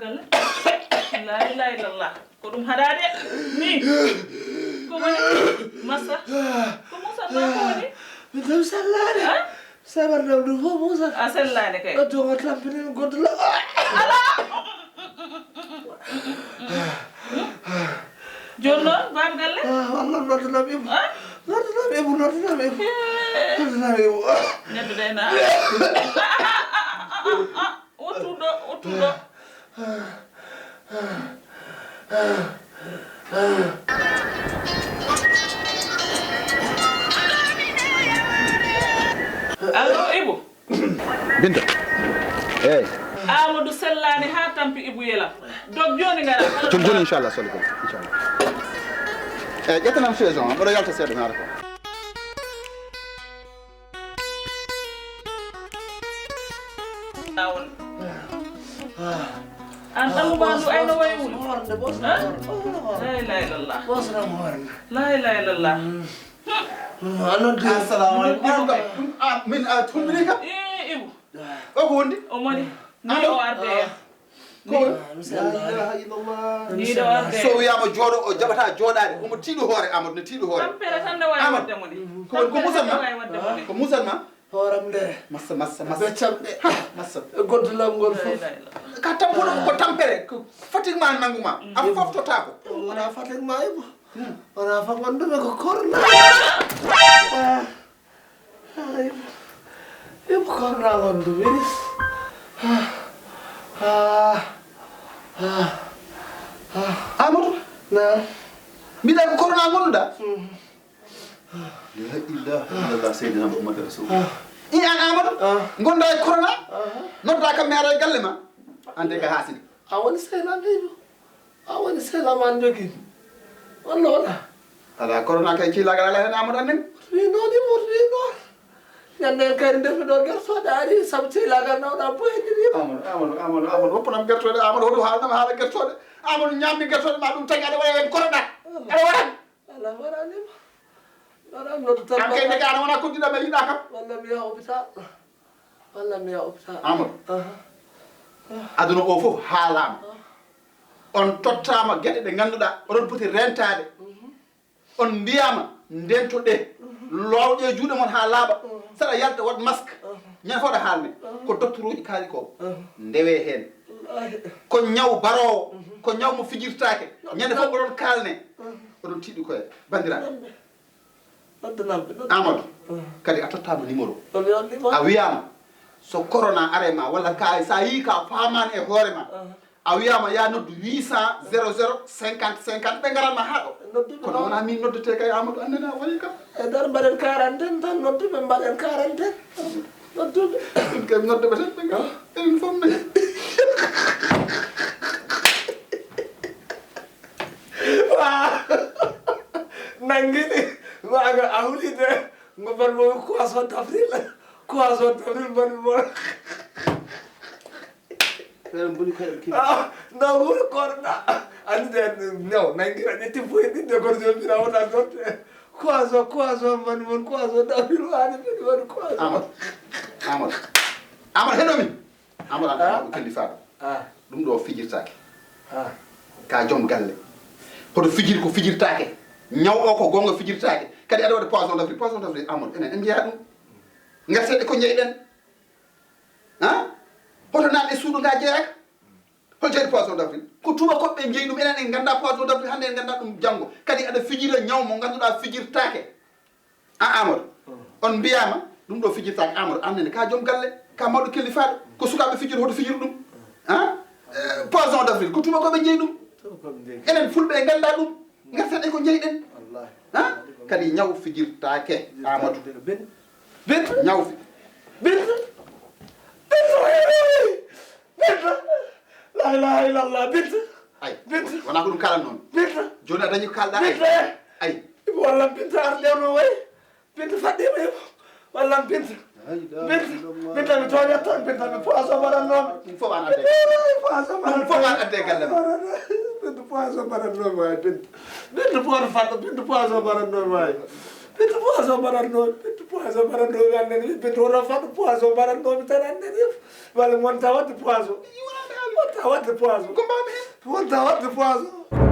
babgal la ilaha illallah ko dum hadade ni ko woni massa ko musa ba ko woni min tam sallade sabar dam du fo musa a sellade kay o to tampini godla ala jonno babgal Allah noddanam ibu noddanam ibu neddo dayna otudo allo Ibu Binta hey Amadou sellani ha tampi Ibu yela dog joni ngara joni inshallah soli ko inshallah ƴettanam saison mboɗo yalta seeɗa naata ko awon an ɗammubandu ayno way wuli la ilaha illallah la ilaha illallah assalamu aleykum min tumbini kam Ibu o ko wondi o moni ni o arde ko la ilaha illallah ni do arde so wiyama jooɗo o jaɓata jooɗade omo tiiɗo hoore amadou ne tiiɗo hoore tampere tan ne wawi wadde moni ko musanma ko musanma horam nde massa beccamɗe massa goddulam ngol fof ka tampuɗo ko tampere ko fatigue nanguma a foftotako wona fatigue ma ibo wona fa gonduɓe ko corona ibo corona gondu virus amadou na mbiɗa ko corona gonnuɗa la ilaha illallah seydina mouhamadou rasulullah i an amadou gonda e corona nodda kam mi ara e galle ma ande ka hasidi a woni sehlama ibo a woni sehlama an jogui walla wona ala corona kay cilagal ala hen amadou annen wi noon ibo wi noon ñanden kadi ndefi ɗo guertode ari saabu cilagal nawɗa boyediri amadou woppanam guertode amadou hoɗum haalanam haala guertode amadou ñammi guertode ma ɗum tagui aɗa waɗa hen corona aɗa waɗan ala waɗanima waɗan noddu tan an kay ndeke aɗa wona koddiɗam e yiɗa kam walla mi yaha hôpital walla mi yaha hôpital amadou aduna o foof haalama on tottama gueɗe ɗe ganduɗa oɗon poti rentade on mbiyama ndentoɗe lowɗe juuɗe mon ha laaɓa saɗa yalta wat masque ñan fawɗa haalne ko docteur uji kaali ko ndewe hen ko ñaw barowo ko ñaw mo fijirtake ñande fof oɗon kalne oɗon tiiɗi koye bandiraɓe amadou kadi a tottama numéro a wiyama so corona arema walla ka sa yi ka famani e hoore ma a wiyama ya noddu 800 00 50 50 ɓe garanma ha ɗo kono wona min noddete kay amadou annene a wayi kam e nder mbaɗen quarantaine tan nodduɓe mbaɗen quarantaine nodduɓe ɗum kay noddeɓe tan ɓe gara enen fof nayi nangini waga a hulide ngo mbaɗmo poisson d'avril mbaɗi mo ɓeɗen boni koye ki no wuri korɗa andide new nangira ƴetti foye ɗinde koto jomira wona dorde poisson mbaɗi mon poisson d'avril wani mbaɗi waɗi poisson amadou henomin amadou anda ko kelli faɗo ɗum ɗo fijirtake ka joom galle hoto fijiri ko fijirtake ñaw o ko gonga fijirtake kadi aɗa waɗa poisson d'avril amadou enen en jeeya ɗum garteɗe ko jeyɗen hoto nanɗe suudu nga jeeyaka hol jeeyɗe poisson d'avril ko tuba koɓɓe jeeyi ɗum enen en ganda poisson d'avril hande en ganda ɗum janggo kadi aɗa fijira ñaw mo ganduɗa fijirtake amadou on mbiyama ɗum ɗo fijirtake amadou annene ka joom galle ka mawɗo kelli faɗo ko sukaɓe fijir hoto fijir ɗum poisson d'avril ko tuba koɓe jeeyi ɗum enen fulɓe e ganda ɗum garteɗe ko jeyɗen kadi ñaw fijirtake amadou Binta ñaw Binta la ilaha illallah Binta ay wona ko ɗum kalan noon Binta joni a dañi ko kalɗa ay walla Binta arlewno way Binta faɗɗima yo walla Binta Binta mi toñat tan Binta mi poisson mbaɗannomi ɗum fof an adde ɗum fof an adde galle ma Binta poisson mbaɗannomi way Binta poto faɗɗo Binta poisson mbaɗannomi way Binta poisson mbaɗannomi annene Binta woto faɗɗo poisson mbaɗannomi tan annene walla monta wadde poisson monta wonta wadde poison ko mbawmi hen wonta wadde poison